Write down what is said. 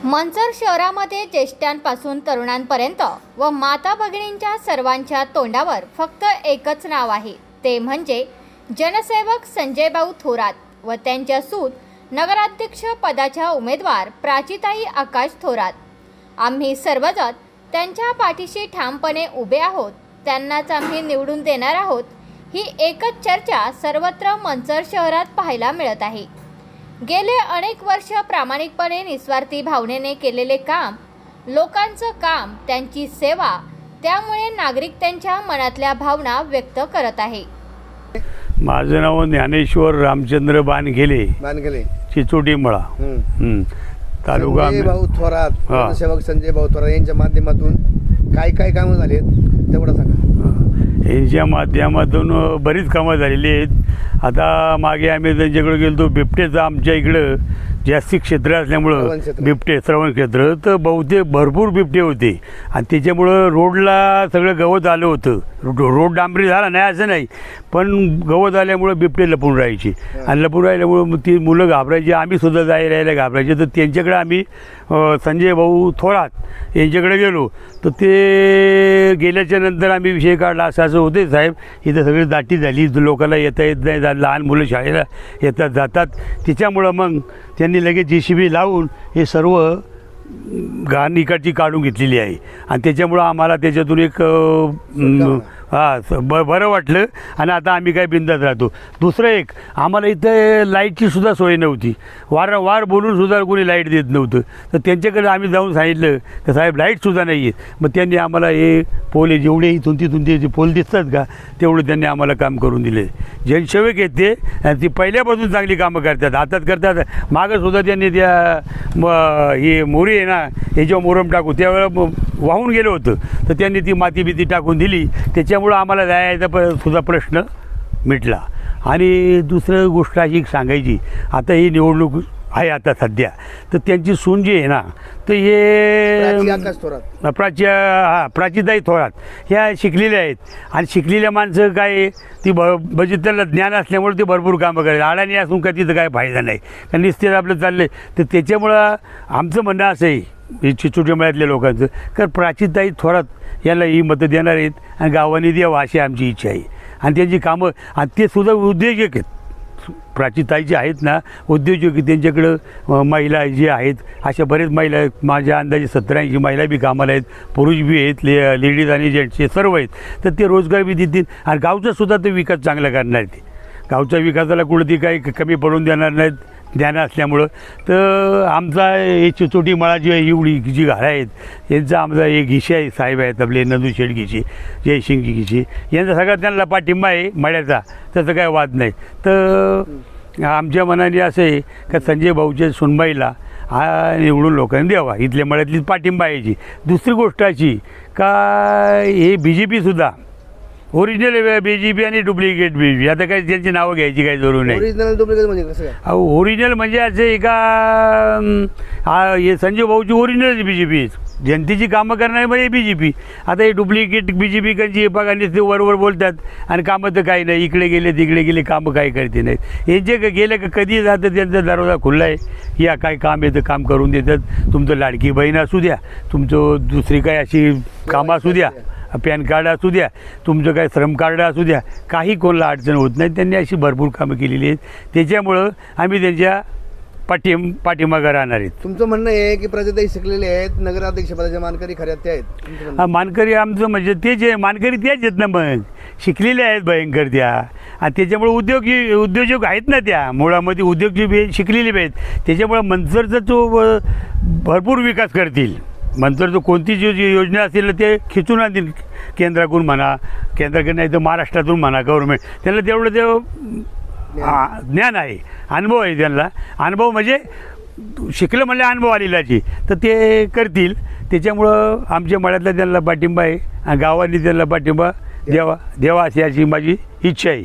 मंचर शहरामध्ये ज्येष्ठांपासून तरुणांपर्यंत व माता भगिनींच्या सर्वांच्या तोंडावर फक्त एकच नाव आहे, ते म्हणजे जनसेवक संजय भाऊ थोरात व त्यांच्या सूत नगराध्यक्ष पदाच्या उमेदवार प्राचीताई आकाश थोरात। आम्ही सर्वजण त्यांच्या पाठीशी ठामपणे उभे आहोत, त्यांनाच आम्ही निवडून देणार आहोत, ही एकच चर्चा सर्वत्र मंचर शहरात पाहायला मिळत आहे। गेले अनेक वर्ष प्रामाणिकपणे निस्वार्थी भावनेने केलेले काम, लोकांचं काम, त्यांची सेवा, त्यामुळे नागरिक त्यांच्या मनातल्या भावना व्यक्त करत आहे। माझं नाव ज्ञानेश्वर रामचंद्र बानगेले चिचोटी मळा तालुका भाऊ थोरात सेवक संजय भाऊ थोरात यांच्या माध्यमातून काय कामं झाली तेवढं सांगा। यांच्या माध्यमातून बरीच कामं झालेली आहेत। आता मागे आम्ही त्यांच्याकडे गेलो, बिबटेचं आमच्या इकडं जास्ती क्षेत्र असल्यामुळं बिबटे श्रवण क्षेत्र तर बहुतेक भरपूर बिबटे होते आणि त्याच्यामुळं रोडला सगळं गवत आलं होतं। रोड डांबरी झाला नाही असं नाही, पण गवत आल्यामुळं बिबटे लपून राहायचे आणि लपून राहिल्यामुळं मग ती मुलं घाबरायची, आम्हीसुद्धा राहायला घाबरायचे। तर त्यांच्याकडे आम्ही संजय भाऊ थोरात यांच्याकडे गेलो, तर ते गेल्याच्या नंतर आम्ही विषय काढला, असं होते साहेब, इथं सगळी दाटी झाली, लोकांना येता येत नाही, लहान मुलं शाळेला येतात जातात, त्याच्यामुळं मग त्यांनी लगेच JCB लावून हे सर्व घाण इकडची काढून घेतलेली आहे आणि त्याच्यामुळं आम्हाला त्याच्यातून एक बरं वाटलं आणि आता आम्ही काय बिंदास राहतो। दुसरं एक, आम्हाला इथं लाईटची सुद्धा सोय नव्हती, वारंवार बोलून सुद्धा कोणी लाईट देत नव्हतं, तर त्यांच्याकडे आम्ही जाऊन सांगितलं तर साहेब लाईटसुद्धा नाही आहे। मग त्यांनी आम्हाला हे पोल जेवढे इथून तिथून ते जे पोल दिसतात का तेवढं त्यांनी आम्हाला काम करून दिले। जनसेवक आहेत ते आणि ती पहिल्यापासून चांगली कामं करतात, हातात करतात। मागंसुद्धा त्यांनी त्या ही मोरी आहे ना, ह्याच्यावर मोरम टाकू त्यावेळेला वाहून गेलं होतं, तर त्यांनी ती माती बिती टाकून दिली, त्याच्यामुळं आम्हाला जायचा सुद्धा प्रश्न मिटला। आणि दुसरं गोष्ट अशी सांगायची, आता ही निवडणूक आहे आता सध्या, तर त्यांची सून जी आहे ना, तर हे प्राचीताई थोरात ह्या शिकलेल्या आहेत आणि शिकलेल्या माणसं काय ती म्हणजे त्यांना ज्ञान असल्यामुळे ते भरपूर कामं करायला, अडाणी असून का तिथं काय फायदा नाही, कारण निस्तेज आपलं चाललं आहे। तर त्याच्यामुळं आमचं म्हणणं असं आहे हे चिचोटी मळ्यातल्या लोकांचं, तर प्राचीताई थोरात याला ही मतं देणार आहेत आणि गावाने द्यावं अशी आमची इच्छा आहे। आणि त्यांची कामं, आणि ते सुद्धा उद्योजक आहेत, प्राचीताई जे आहेत ना उद्योजक, त्यांच्याकडं महिला जे आहेत अशा बरेच महिला आहेत, माझ्या अंदाजे 70-80 महिला बी कामाला आहेत, पुरुष बी आहेत, लेडीज आणि जेंट्सचे सर्व आहेत, तर ते रोजगार बी देतील आणि गावचा सुद्धा ते विकास चांगला करणार आहेत। गावच्या विकासाला कुठं ती काही कमी पडून देणार नाहीत ज्ञान असल्यामुळं। तर आमचा हे चिचोटी मळा जी एवढी जी घरं आहेत यांचा आमचा एक घिशे आहे, साहेब आहेत आपले नंदुशेठ घिशे, जयसिंगजी घिशे, यांचा सगळा त्यांना पाठिंबा आहे मळ्याचा, त्याचं काय वाद नाही। तर आमच्या मनाने असं आहे का संजय भाऊच्या सुनबाईला निवडून लोकांनी द्यावा, इथल्या मळ्यातलीच पाठिंबा यायची। दुसरी गोष्ट अशी का हे BJP सुद्धा ओरिजिनल BJP आणि डुप्लिकेट BJP, आता काही त्यांची नावं घ्यायची काही जरूर नाही। ओरिजिनल डुप्लिकेट म्हणजे कसं काय? ओरिजिनल म्हणजे असं आहे का हे संजय भाऊची ओरिजिनल BJP, जनतेची कामं करणारे म्हणजे BJP। आता हे डुप्लिकेट BJP kanji बघा नुसते वरवर बोलतात आणि कामं तर काही नाही, इकडे गेले तिकडे गेले, कामं काही करते नाहीत। यांचे गेले का कधी जातं त्यांचा दरवाजा खुल्ला आहे, या काय काम येतं काम करून देतात। तुमचं लाडकी बहीण असू द्या, तुमचं दुसरी काय अशी कामं असू द्या, पॅन कार्ड असू द्या, तुमचं काय श्रम कार्ड असू द्या, काही कोणाला अडचण होत नाही। त्यांनी अशी भरपूर कामं केलेली आहेत, त्याच्यामुळं आम्ही त्यांच्या पाठिंबा राहणार आहेत। तुमचं म्हणणं आहे की प्राचीताई शिकलेले आहेत, नगराध्यक्षपदाच्या मानकरी खऱ्यात ते आहेत? मानकरी आमचं म्हणजे ते जे मानकरी तेच आहेत ना, मग शिकलेले आहेत भयंकर त्या, आणि त्याच्यामुळे उद्योजक आहेत ना, त्या मुळामध्ये उद्योग बी शिकलेले बी आहेत, त्याच्यामुळं मंचरचा तो भरपूर विकास करतील। मंचरचं कोणती जी योजना असेल ते खिचून आणतील, केंद्राकडून म्हणा, केंद्राकडून नाही तर महाराष्ट्रातून म्हणा, गव्हर्नमेंट, त्यांना तेवढं ते ज्ञान आहे, अनुभव आहे त्यांना। अनुभव म्हणजे शिकलं म्हणजे अनुभव आलेलाची, तर ते करतील। त्याच्यामुळं आमच्या मळ्यातला त्यांना पाठिंबा आहे आणि गावांनी त्यांना पाठिंबा द्यावा अशी माझी इच्छा आहे।